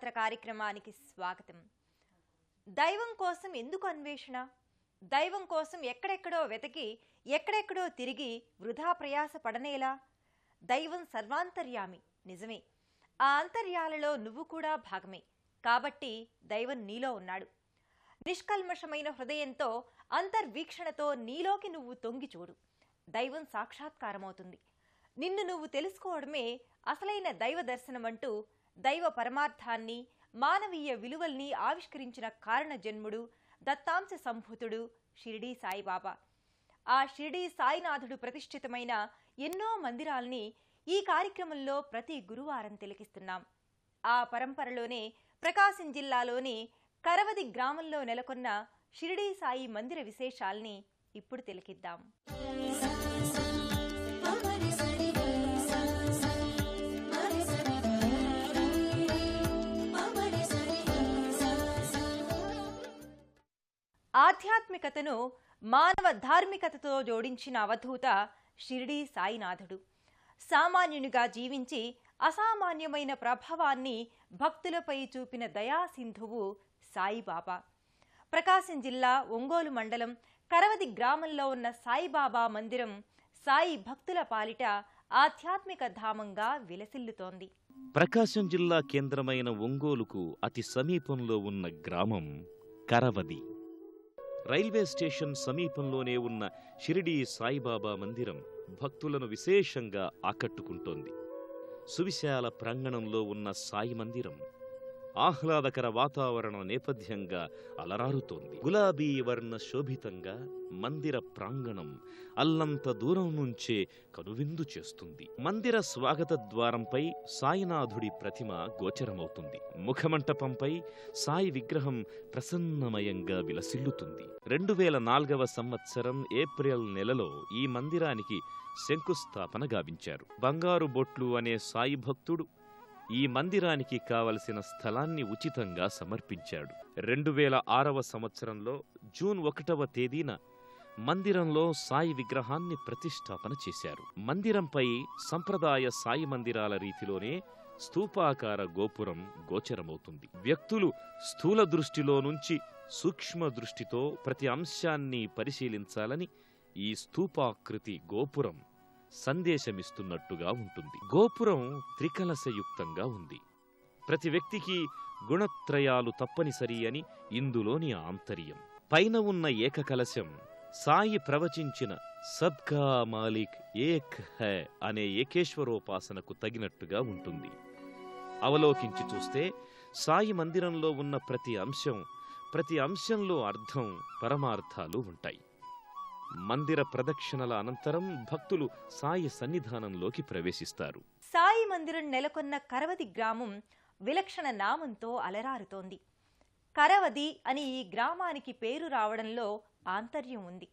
యాత్ర కార్యక్రమానికి స్వాగతం. దైవం కోసం ఎందుకు అన్వేషణ? దైవం కోసం ఎక్కడెక్కడో వెతికి ఎక్కడెక్కడో తిరిగి వృధా ప్రయాస పడనేలా? దైవం సర్వాంతర్యామి, నిజమే. ఆ అంతర్యాలలో నువ్వు కూడా భాగమే. కాబట్టి దైవం నీలో ఉన్నాడు. నిష్కల్మషమైన హృదయంతో అంతర్వీక్షణతో నీలోకి నువ్వు తొంగి చూడు. దైవం సాక్షాత్కారమవుతుంది. నిన్ను నువ్వు తెలుసుకోవడమే అసలైన దైవ దర్శనం అంటూ దైవ పరమార్థాన్ని, మానవీయ విలువల్ని ఆవిష్కరించిన కారణ జన్ముడు, దత్తాంశ సంభూతుడు షిరిడీ సాయిబాబా. ఆ షిరిడీ సాయినాథుడు ప్రతిష్ఠితమైన ఎన్నో మందిరాల్ని ఈ కార్యక్రమంలో ప్రతి గురువారం తిలకిస్తున్నాం. ఆ పరంపరలోనే ప్రకాశం జిల్లాలోని కరవది గ్రామంలో నెలకొన్న షిరిడీ సాయి మందిర విశేషాల్ని ఇప్పుడు తిలకిద్దాం. ఆధ్యాత్మికతను మానవ ధార్మికతతో జోడించిన అవధూత షిరిడీ సాయినాథుడు. సామాన్యునిగా జీవించి అసామాన్యమైన ప్రభావాన్ని భక్తులపై చూపిన దయాసింధువు సాయిబాబా. ప్రకాశం జిల్లా ఒంగోలు మండలం కరవది గ్రామంలో ఉన్న సాయిబాబా మందిరం సాయి భక్తుల పాలిట ఆధ్యాత్మిక ధామంగా విలసిల్లుతోంది. ప్రకాశం జిల్లా కేంద్రమైన ఒంగోలుకు అతి సమీపంలో ఉన్న గ్రామం కరవది. రైల్వే స్టేషన్ సమీపంలోనే ఉన్న షిరిడీ సాయిబాబా మందిరం భక్తులను విశేషంగా ఆకట్టుకుంటోంది. సువిశాల ప్రాంగణంలో ఉన్న సాయి మందిరం ఆహ్లాదకర వాతావరణ నేపథ్యంగా అలరారుతోంది. గులాబీ వర్ణ శోభితంగా మందిర ప్రాంగణం అల్లంత దూరం నుంచే కనువిందు చేస్తుంది. మందిర స్వాగత ద్వారంపై సాయినాథుడి ప్రతిమ గోచరమవుతుంది. ముఖమంటపంపై సాయి విగ్రహం ప్రసన్నమయంగా విలసిల్లుతుంది. 2004వ సంవత్సరం ఏప్రిల్ నెలలో ఈ మందిరానికి శంకుస్థాపన గావించారు. బంగారు బొట్లు అనే సాయి భక్తుడు ఈ మందిరానికి కావలసిన స్థలాన్ని ఉచితంగా సమర్పించాడు. 2006వ సంవత్సరంలో జూన్ 1వ తేదీన మందిరంలో సాయి విగ్రహాన్ని ప్రతిష్ఠాపన చేశారు. మందిరంపై సంప్రదాయ సాయి మందిరాల రీతిలోనే స్తూపాకార గోపురం గోచరమవుతుంది. వ్యక్తులు స్థూల దృష్టిలో నుంచి సూక్ష్మ దృష్టితో ప్రతి అంశాన్ని పరిశీలించాలని ఈ స్తూపాకృతి గోపురం సందేశమిస్తున్నట్టుగా ఉంటుంది. గోపురం త్రికలశయుక్తంగా ఉంది. ప్రతి వ్యక్తికి గుణత్రయాలు తప్పనిసరి అని ఇందులోని ఆంతర్యం. పైన ఉన్న ఏకకలశం సాయి ప్రవచించిన సబ్కా మాలిక్ ఏక్ హై అనే ఏకేశ్వరోపాసనకు తగినట్టుగా ఉంటుంది. అవలోకించి చూస్తే సాయి మందిరంలో ఉన్న ప్రతి అంశంలో అర్థం, పరమార్థాలు ఉంటాయి. మందిర ప్రదక్షిణల అనంతరం భక్తులు సాయి సన్నిధానంలోకి ప్రవేశిస్తారు. సాయి మందిరం నెలకొన్న కరవది గ్రామం విలక్షణ నామంతో అలరారుతోంది. కరవది అని ఈ గ్రామానికి పేరు రావడంలో ఆంతర్యం ఉంది.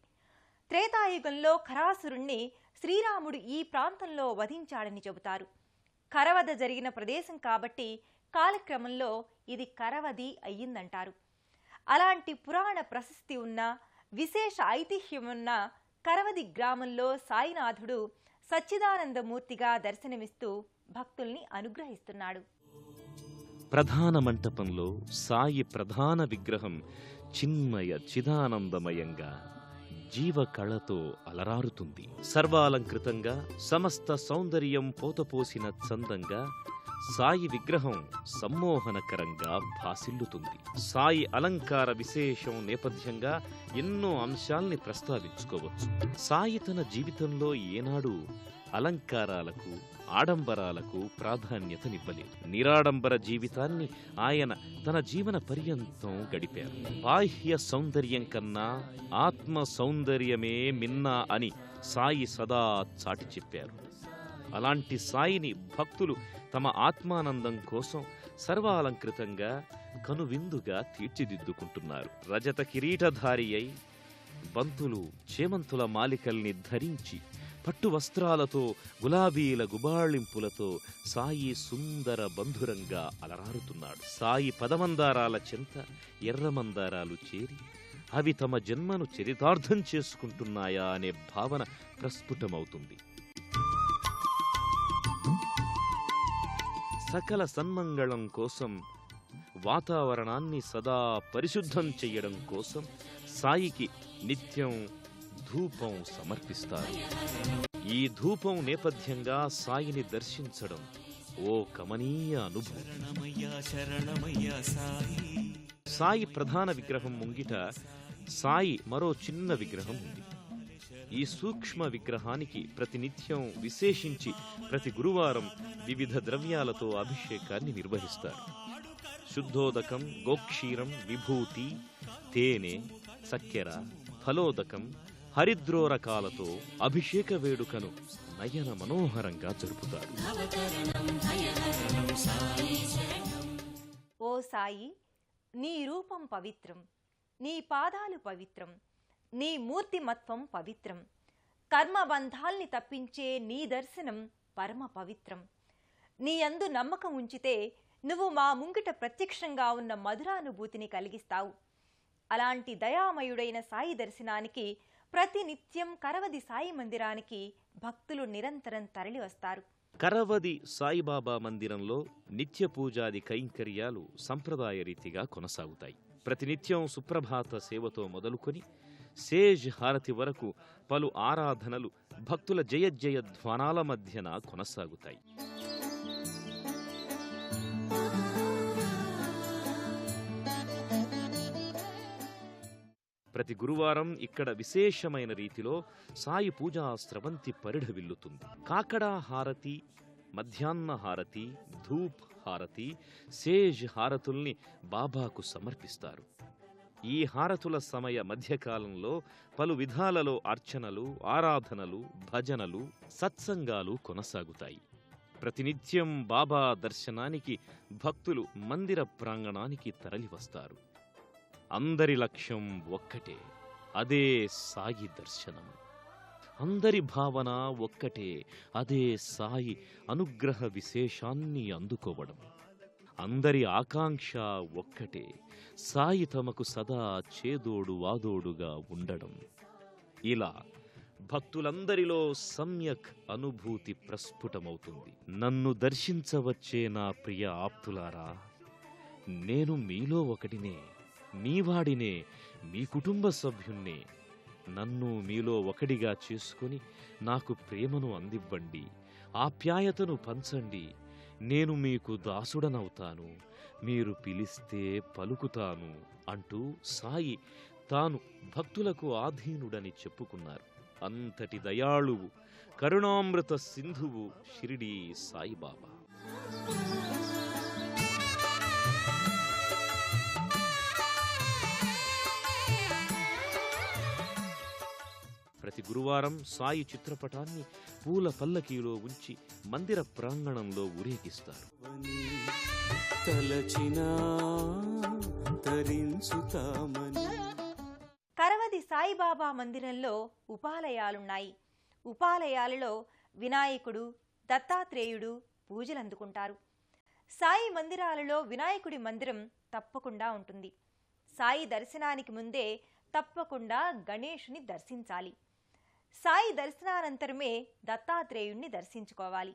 త్రేతాయుగంలో ఖరాసురుణ్ణి శ్రీరాముడు ఈ ప్రాంతంలో వధించాడని చెబుతారు. కరవద జరిగిన ప్రదేశం కాబట్టి కాలక్రమంలో ఇది కరవది అయ్యిందంటారు. అలాంటి పురాణ ప్రశస్తి ఉన్న, విశేష ఐతిహ్యమున్న కరవది గ్రామంలో సాయినాథుడు సచ్చిదానందమూర్తిగా దర్శనమిస్తూ భక్తుల్ని అనుగ్రహిస్తున్నాడు. ప్రధాన మంటపంలో సాయి ప్రధాన విగ్రహం చిన్మయ చిదానందమయంగా జీవకళతో అలరారుతుంది. సర్వాలంకృతంగా సమస్త సౌందర్యం పోతపోసిన చందంగా సాయి విగ్రహం సమ్మోహనకరంగా భాసిల్లుతుంది. సాయి అలంకార విశేషం నేపథ్యంగా ఎన్నో అంశాల్ని ప్రస్తావించుకోవచ్చు. సాయి తన జీవితంలో ఏనాడు అలంకారాలకు, ఆడంబరాలకు ప్రాధాన్యతనివ్వలేదు. నిరాడంబర జీవితాన్ని ఆయన తన జీవన పర్యంతం గడిపారు. బాహ్య సౌందర్యం కన్నా ఆత్మ సౌందర్యమే మిన్నా అని సాయి సదా చాటి చెప్పారు. అలాంటి సాయిని భక్తులు తమ ఆత్మానందం కోసం సర్వాలంకృతంగా కనువిందుగా తీర్చిదిద్దుకుంటున్నారు. రజత కిరీటధారి అయి బంతులు, చేమంతుల మాలికల్ని ధరించి పట్టు వస్త్రాలతో, గులాబీల గుబాళింపులతో సాయి సుందర బంధురంగా అలరారుతున్నాడు. సాయి పదమందారాల చెంత ఎర్రమందారాలు చేరి అవి తమ జన్మను చరితార్థం చేసుకుంటున్నాయా అనే భావన ప్రస్ఫుటమవుతుంది. సకల సన్మంగళం కోసం వాతావరణాన్ని సదా పరిశుద్ధం చెయ్యడం కోసం సాయికి నిత్యం ధూపం సమర్పిస్తారు. ఈ ధూపం నేపథ్యంగా సాయిని దర్శించడం ఓ కమనీయ అనుభవం. సాయి ప్రధాన విగ్రహం ముంగిట సాయి మరో చిన్న విగ్రహం ఉంది. ఈ సూక్ష్మ విగ్రహానికి ప్రతినిత్యం విశేషించి ప్రతి గురువారం వివిధ ద్రవ్యాలతో అభిషేకాన్ని నిర్వహిస్తారు. శుద్ధోదకం, గోక్షీరం, విభూతి, తేనె, చక్కెర, ఫలోదకం, హరిద్రోరకాలతో అభిషేక వేడుకను నయన మనోహరంగా జరుపుతారు. ఓ సాయి, నీ రూపం పవిత్రం, నీ పాదాలు పవిత్రం, నీ మూర్తిమత్వం పవిత్రం, కర్మబంధాల్ని తప్పించే నీ దర్శనం పరమ పవిత్రం. నీ యందు నమ్మకం ఉంచితే నువ్వు మా ముంగిట ప్రత్యక్షంగా ఉన్న మధురానుభూతిని కలిగిస్తావు. అలాంటి దయామయుడైన సాయి దర్శనానికి ప్రతినిత్యం కరవది సాయి మందిరానికి భక్తులు నిరంతరం తరలి వస్తారు. కరవది సాయిబాబా మందిరంలో నిత్య పూజాది కైంకర్యాలు సంప్రదాయ రీతిగా కొనసాగుతాయి. ప్రతినిత్యం సుప్రభాత సేవతో మొదలుకొని సేజ్ హారతి వరకు పలు ఆరాధనలు భక్తుల జయజయ ధ్వానాల మధ్యన కొనసాగుతాయి. ప్రతి గురువారం ఇక్కడ విశేషమైన రీతిలో సాయి పూజా స్రవంతి పరిఢవిల్లుతుంది. కాకడా హారతి, మధ్యాహ్న హారతి, ధూప్ హారతి, సేజ్ హారతుల్ని బాబాకు సమర్పిస్తారు. ఈ హారతుల సమయ మధ్యకాలంలో పలు విధాలలో అర్చనలు, ఆరాధనలు, భజనలు, సత్సంగాలు కొనసాగుతాయి. ప్రతినిత్యం బాబా దర్శనానికి భక్తులు మందిర ప్రాంగణానికి తరలివస్తారు. అందరి లక్ష్యం ఒక్కటే, అదే సాయి దర్శనం. అందరి భావన ఒక్కటే, అదే సాయి అనుగ్రహ విశేషాన్ని అందుకోవడం. అందరి ఆకాంక్ష ఒక్కటే, సాయి తమకు సదా చేదోడు వాదోడుగా ఉండడం. ఇలా భక్తులందరిలో సమ్యక్ అనుభూతి ప్రస్ఫుటమవుతుంది. నన్ను దర్శించవచ్చే నా ప్రియ ఆప్తులారా, నేను మీలో ఒకటినే, మీవాడినే, మీ కుటుంబ సభ్యున్నే. నన్ను మీలో ఒకడిగా చేసుకుని నాకు ప్రేమను అందివ్వండి, ఆప్యాయతను పంచండి. నేను మీకు దాసుడనవుతాను, మీరు పిలిస్తే పలుకుతాను అంటూ సాయి తాను భక్తులకు ఆధీనుడని చెప్పుకున్నారు. అంతటి దయాళువు, కరుణామృత సింధువు షిరిడీ సాయిబాబా. ప్రతి గురువారం సాయి చిత్రపటాన్ని పూల పల్లకీలో ఉంచి మందిర ప్రాంగణంలో ఊరేగిస్తారు. కరవది సాయిబాబా మందిరంలో ఉపాలయాలున్నాయి. ఉపాలయాలలో వినాయకుడు, దత్తాత్రేయుడు పూజలందుకుంటారు. సాయి మందిరాలలో వినాయకుడి మందిరం తప్పకుండా ఉంటుంది. సాయి దర్శనానికి ముందే తప్పకుండా గణేశుని దర్శించాలి. సాయి దర్శనానంతరమే దత్తాత్రేయుణ్ణి దర్శించుకోవాలి.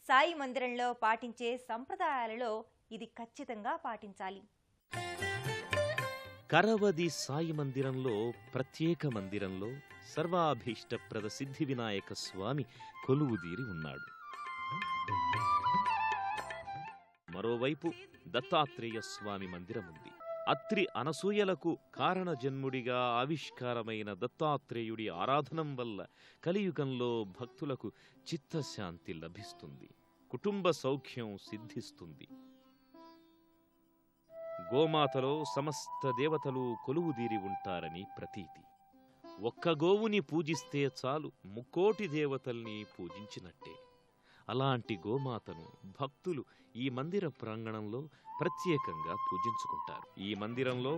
సాయి మందిరంలో పాటించే సంప్రదాయాలలో ఇది ఖచ్చితంగా పాటించాలి. కరవది సాయి మందిరంలో ప్రత్యేక మందిరంలో సర్వాభీష్టప్రద సిద్ధి వినాయక స్వామి కొలువుదీరి ఉన్నాడు. మరోవైపు దత్తాత్రేయ స్వామి మందిరం ఉంది. అత్రి అనసూయలకు కారణజన్ముడిగా ఆవిష్కారమైన దత్తాత్రేయుడి ఆరాధనం వల్ల కలియుగంలో భక్తులకు చిత్తశాంతి లభిస్తుంది, కుటుంబ సౌఖ్యం సిద్ధిస్తుంది. గోమాతలో సమస్త దేవతలు కొలువుదీరి ఉంటారని ప్రతీతి. ఒక్క గోవుని పూజిస్తే చాలు ముక్కోటి దేవతల్ని పూజించినట్టే. అలాంటి గోమాతను భక్తులు ఈ మందిర ప్రాంగణంలో ప్రత్యేకంగా పూజించుకుంటారు. ఈ మందిరంలో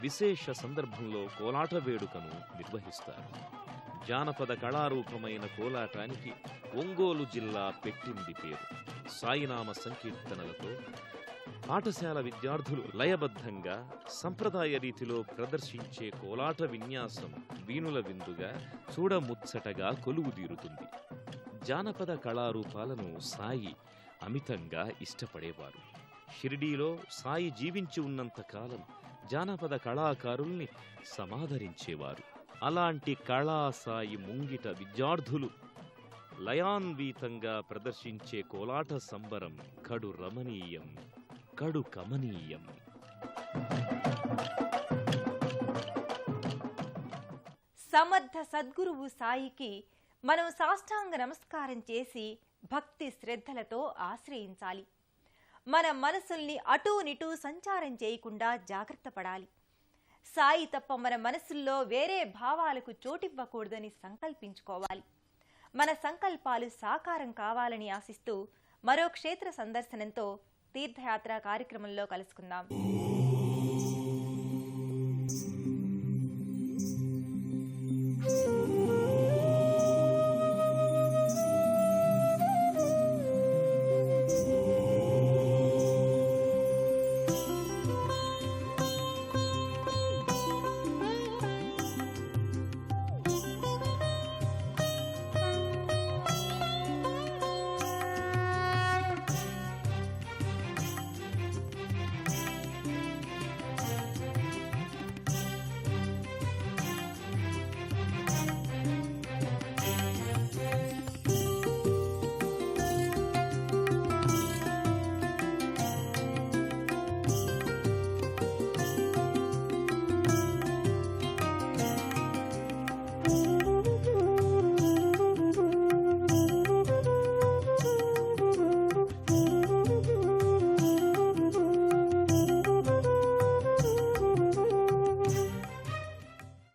విశేష సందర్భంలో కోలాట వేడుకను నిర్వహిస్తారు. జానపద కళారూపమైన కోలాటానికి ఒంగోలు జిల్లా పెట్టింది పేరు. సాయినామ సంకీర్తనలతో పాఠశాల విద్యార్థులు లయబద్ధంగా సంప్రదాయ రీతిలో ప్రదర్శించే కోలాట విన్యాసం వీణుల విందుగా చూడముచ్చటగా కొలువుదీరుతుంది. జానపద కళారూపాలను సాయి అమితంగా ఇష్టపడేవారు. షిరిడీలో సాయి జీవించి ఉన్నంత కాలం జానపద కళాకారుల్ని సమాదరించేవారు. అలాంటి కళా సాయి ముంగిట విద్యార్థులు లయాన్వీతంగా ప్రదర్శించే కోలాట సంబరం కడు రమణీయం, కడు కమనీయం. సమర్థ సద్గురువు సాయికి మనం సాష్టాంగ నమస్కారం చేసి భక్తి శ్రద్ధలతో ఆశ్రయించాలి. మన మనసుల్ని అటూనిటూ సంచారం చేయకుండా జాగ్రత్త పడాలి. సాయి తప్ప మన మనసుల్లో వేరే భావాలకు చోటివ్వకూడదని సంకల్పించుకోవాలి. మన సంకల్పాలు సాకారం కావాలని ఆశిస్తూ మరో క్షేత్ర సందర్శనంతో తీర్థయాత్ర కార్యక్రమంలో కలుసుకుందాం.